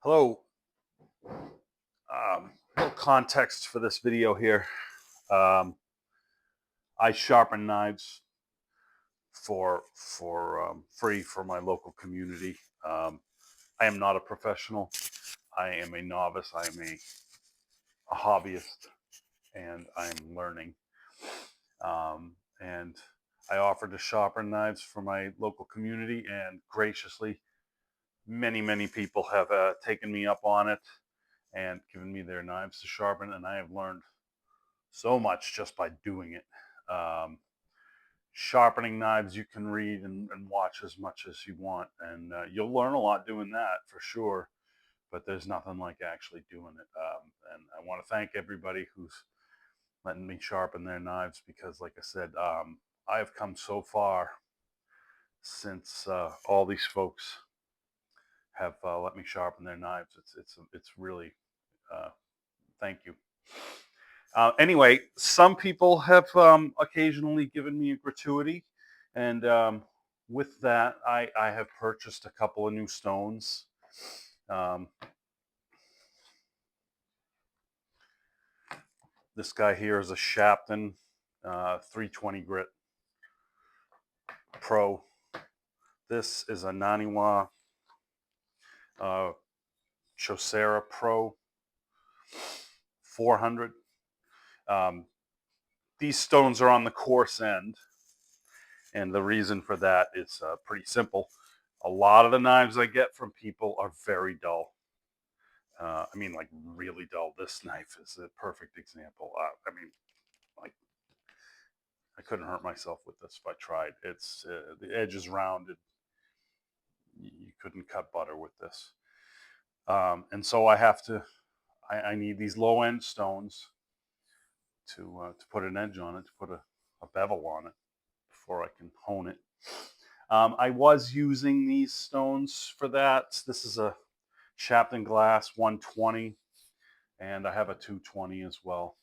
Hello. Little context for this video here. Um, I sharpen knives for free for my local community. I am not a professional. I am a novice. I am a hobbyist, and I am learning. And I offer to sharpen knives for my local community, and graciously, many people have taken me up on it and given me their knives to sharpen, and I have learned so much just by doing it. Um, Sharpening knives, you can read and watch as much as you want, and you'll learn a lot doing that for sure. But there's nothing like actually doing it. And I want to thank everybody who's letting me sharpen their knives because, like I said, I have come so far since all these folks have let me sharpen their knives. It's really thank you. Anyway, some people have occasionally given me a gratuity, and with that, I have purchased a couple of new stones. Um, this guy here is a Shapton 320 grit Pro. This is a Naniwa uh, Chocera Pro 400. Um, these stones are on the coarse end, and the reason for that is pretty simple. A lot of the knives I get from people are very dull. I mean, like really dull. This knife is a perfect example. I mean, like I couldn't hurt myself with this if I tried. It's the edge is rounded. You couldn't cut butter with this. And so I have to. I need these low end stones to put an edge on it, to put a bevel on it before I can hone it. I was using these stones for that. This is a Shapton glass 120, and I have a 220 as well.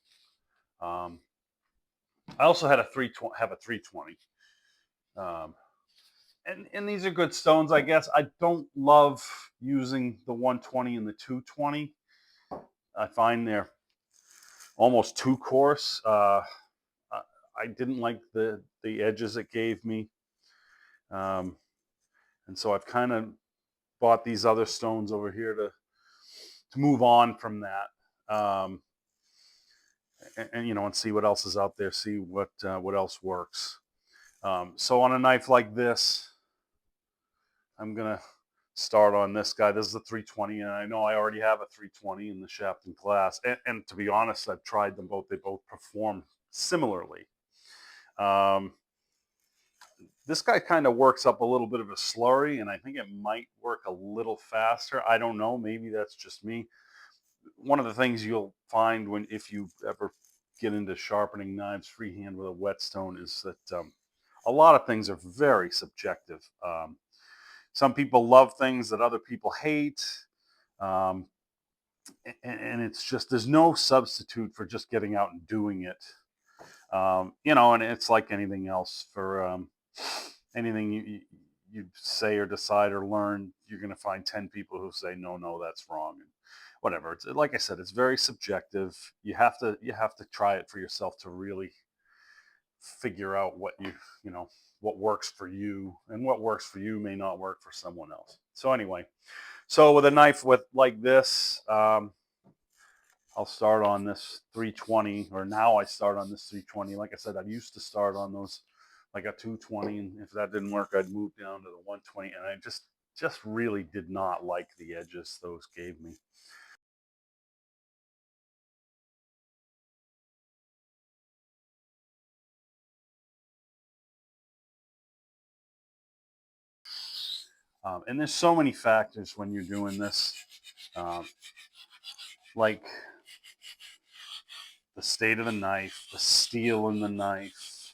I also had a 320. Um, and these are good stones, I guess. I don't love using the 120 and the 220. I find they're almost too coarse. I didn't like the edges it gave me, and so I've kind of bought these other stones over here to move on from that. And you know, and see what else is out there, see what else works. So on a knife like this, I'm gonna start on this guy. This is a 320, and I know I already have a 320 in the Shapton class. And to be honest, I've tried them both. They both perform similarly. Um, this guy kind of works up a little bit of a slurry, and I think it might work a little faster. I don't know. Maybe that's just me. One of the things you'll find if you ever get into sharpening knives freehand with a whetstone is that a lot of things are very subjective. Some people love things that other people hate. Um, and it's just, there's no substitute for just getting out and doing it. You know, and it's like anything else. For anything you say or decide or learn, you're going to find 10 people who say, no, that's wrong. And whatever. It's like I said, it's very subjective. You have to try it for yourself to really figure out you know, what works for you, and what works for you may not work for someone else. So anyway, so with a knife like this, I'll start on this 320, or now I start on this 320. Like I said, I used to start on those like a 220, and if that didn't work, I'd move down to the 120, and I just really did not like the edges those gave me. And there's so many factors when you're doing this, um, like the state of the knife, the steel in the knife,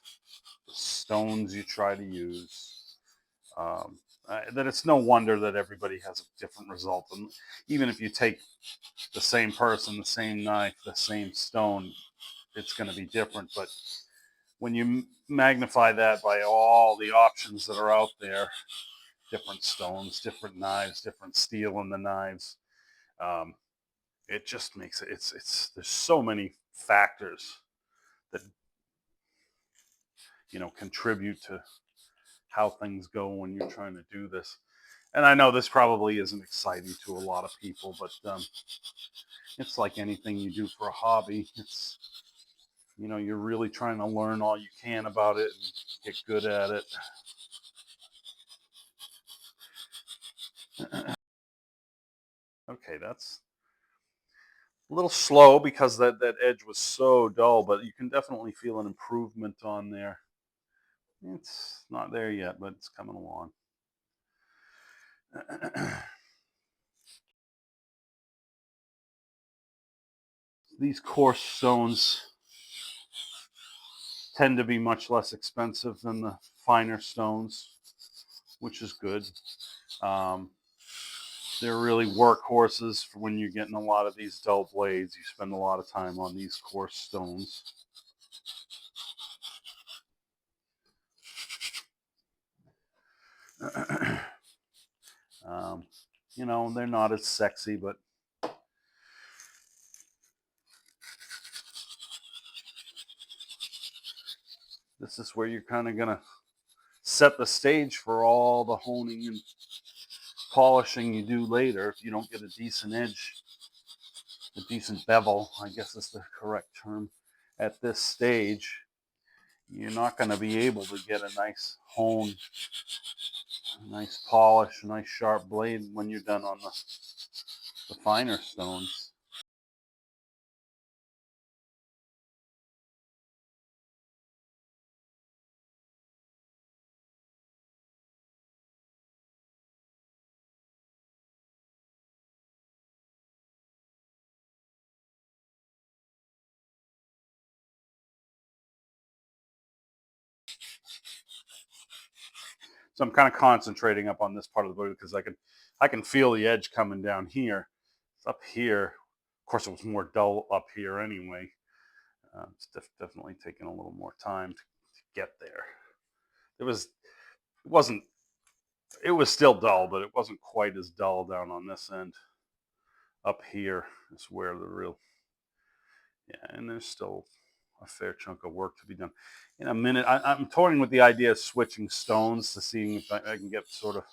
the stones you try to use. That it's no wonder that everybody has a different result. And even if you take the same person, the same knife, the same stone, it's going to be different. But when you magnify that by all the options that are out there, different stones, different knives, different steel in the knives, It just makes it. It's there's so many factors that contribute to how things go when you're trying to do this. And I know this probably isn't exciting to a lot of people, but it's like anything you do for a hobby. It's you're really trying to learn all you can about it and get good at it. Okay, that's a little slow because that edge was so dull, but you can definitely feel an improvement on there. It's not there yet, but it's coming along. These coarse stones tend to be much less expensive than the finer stones, which is good. Um, they're really workhorses for when you're getting a lot of these dull blades. You spend a lot of time on these coarse stones. um, they're not as sexy, but this is where you're kind of going to set the stage for all the honing and polishing you do later. If you don't get a decent edge, a decent bevel, I guess is the correct term, at this stage, you're not going to be able to get a nice hone, a nice polish, a nice sharp blade when you're done on the finer stones. So I'm kind of concentrating up on this part of the body because I can feel the edge coming down here. It's up here. Of course, it was more dull up here anyway. It's definitely taking a little more time to get there. It wasn't. It was still dull, but it wasn't quite as dull down on this end. Up here is where the real, yeah, and there's still a fair chunk of work to be done. In a minute, I'm toying with the idea of switching stones to seeing if I can get sort of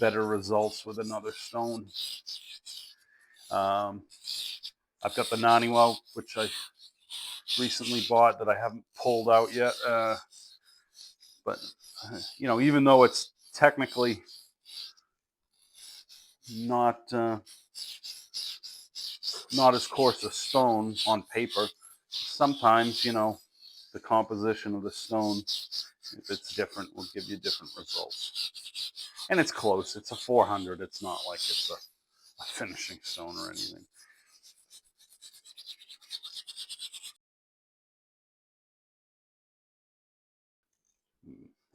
better results with another stone. Um, I've got the Naniwa, which I recently bought that I haven't pulled out yet. But even though it's technically not not as coarse a stone on paper, sometimes the composition of the stone, if it's different, will give you different results. And it's close. It's a 400. It's not like it's a finishing stone or anything.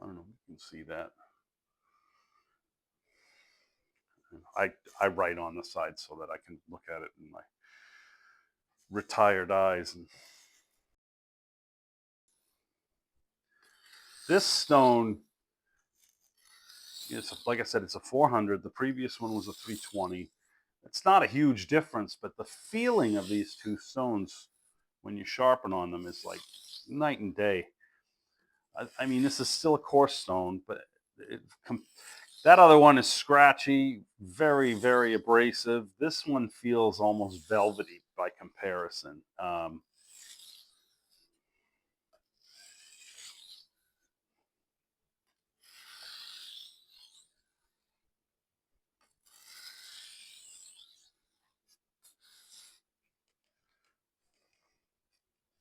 I don't know if you can see that. I write on the side so that I can look at it in my retired eyes. And this stone is, like I said, it's a 400. The previous one was a 320. It's not a huge difference, but the feeling of these two stones when you sharpen on them is like night and day. I mean, this is still a coarse stone, but it, that other one is scratchy, very, very abrasive. This one feels almost velvety by comparison.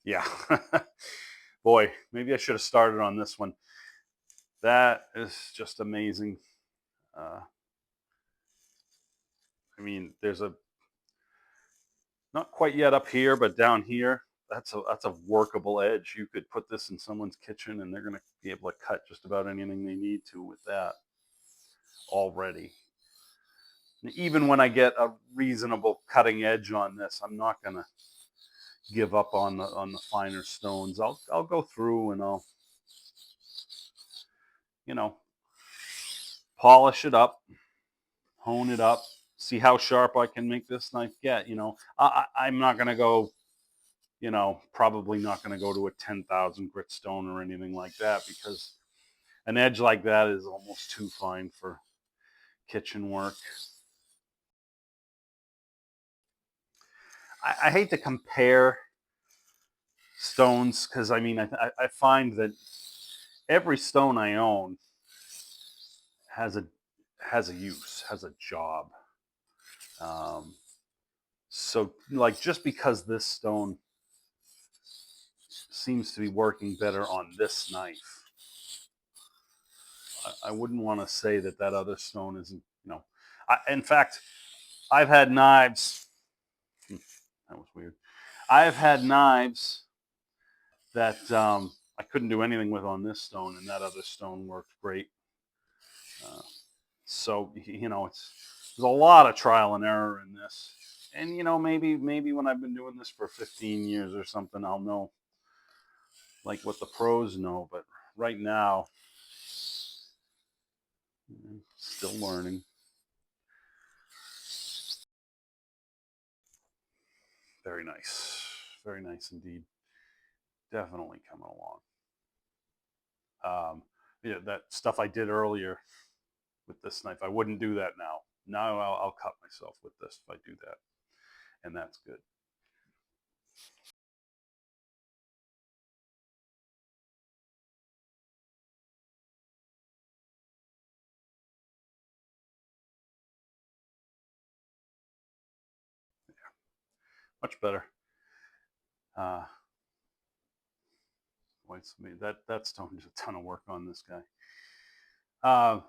Yeah. Boy, maybe I should have started on this one. That is just amazing. Uh, I mean, there's a not quite yet up here, but down here, that's a workable edge. You could put this in someone's kitchen, and they're going to be able to cut just about anything they need to with that already. Even when I get a reasonable cutting edge on this, I'm not going to give up on the finer stones. I'll go through and I'll you know polish it up, hone it up, see how sharp I can make this knife get. I'm not going to go, probably not going to go to a 10,000 grit stone or anything like that, because an edge like that is almost too fine for kitchen work. I hate to compare stones, because I mean, I find that every stone I own has a use, has a job. Um, so like, just because this stone seems to be working better on this knife, I wouldn't want to say that that other stone isn't. In fact, I've had knives. That was weird. I've had knives that I couldn't do anything with on this stone, and that other stone worked great. Uh, so there's a lot of trial and error in this, and maybe when I've been doing this for 15 years or something, I'll know like what the pros know. But right now, still learning. Very nice indeed. Definitely coming along. Yeah, that stuff I did earlier with this knife, I wouldn't do that now. Now I'll cut myself with this if I do that, and that's good. Much better. Uh, that stone did a ton of work on this guy. Uh,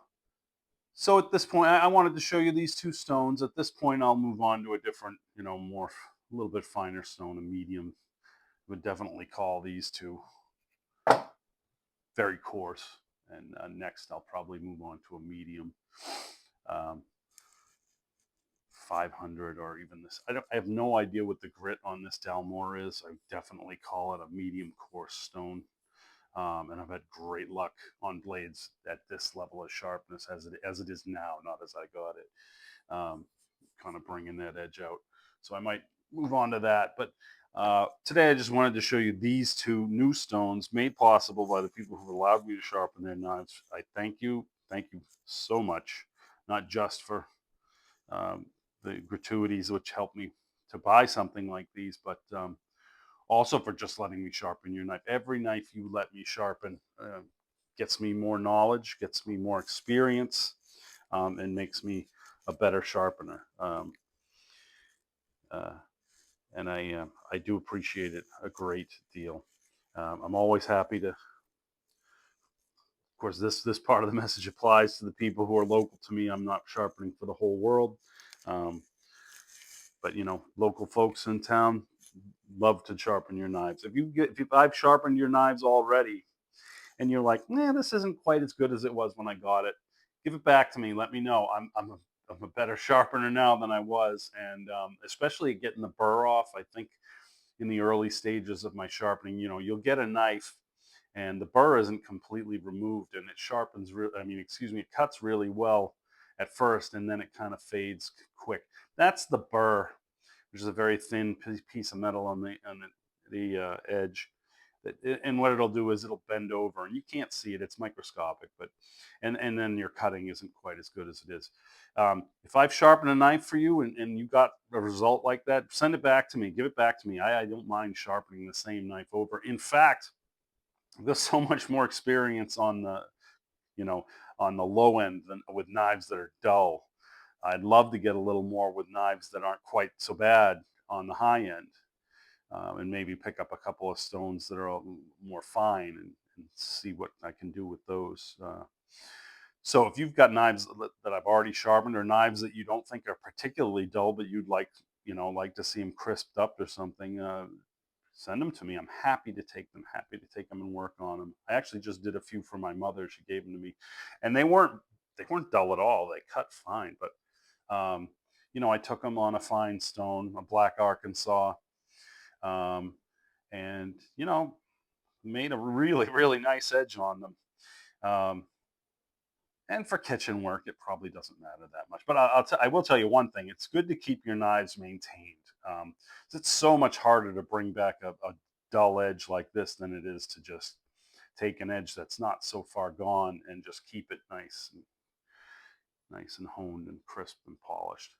so at this point, I wanted to show you these two stones. At this point, I'll move on to a different, more a little bit finer stone, a medium. Would definitely call these two very coarse. And next, I'll probably move on to a medium. Um, 500, or even this. I have no idea what the grit on this Dalmore is. I definitely call it a medium coarse stone. And I've had great luck on blades at this level of sharpness as it is now, not as I got it. Kind of bringing that edge out. So I might move on to that. But today I just wanted to show you these two new stones made possible by the people who allowed me to sharpen their knives. I thank you so much, not just for um, the gratuities which helped me to buy something like these, but also for just letting me sharpen your knife. Every knife you let me sharpen gets me more knowledge, gets me more experience, and makes me a better sharpener. Uh, and I do appreciate it a great deal. I'm always happy to. Of course, this part of the message applies to the people who are local to me. I'm not sharpening for the whole world, um, but local folks in town love to sharpen your knives. If I've sharpened your knives already, and you're like, nah, this isn't quite as good as it was when I got it, give it back to me. Let me know. I'm a better sharpener now than I was, and especially getting the burr off. I think in the early stages of my sharpening, you'll get a knife, and the burr isn't completely removed, and it sharpens. It cuts really well at first, and then it kind of fades quick. That's the burr, which is a very thin piece of metal on the edge. And what it'll do is it'll bend over, and you can't see it; it's microscopic. But and then your cutting isn't quite as good as it is. If I've sharpened a knife for you and you got a result like that, send it back to me. Give it back to me. I don't mind sharpening the same knife over. In fact, there's so much more experience on the you know on the low end than with knives that are dull. I'd love to get a little more with knives that aren't quite so bad on the high end, and maybe pick up a couple of stones that are more fine, and see what I can do with those. So if you've got knives that I've already sharpened, or knives that you don't think are particularly dull, but you'd like to see them crisped up or something, send them to me. I'm happy to take them. Happy to take them and work on them. I actually just did a few for my mother. She gave them to me, and they weren't dull at all. They cut fine, but I took them on a fine stone, a black Arkansas, um, and made a really really nice edge on them. Um, And for kitchen work, it probably doesn't matter that much. But I will tell you one thing: it's good to keep your knives maintained. Um, it's so much harder to bring back a dull edge like this than it is to just take an edge that's not so far gone and just keep it nice and honed and crisp and polished.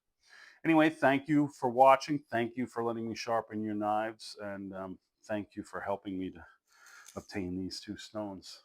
Anyway, thank you for watching. Thank you for letting me sharpen your knives, and thank you for helping me to obtain these two stones.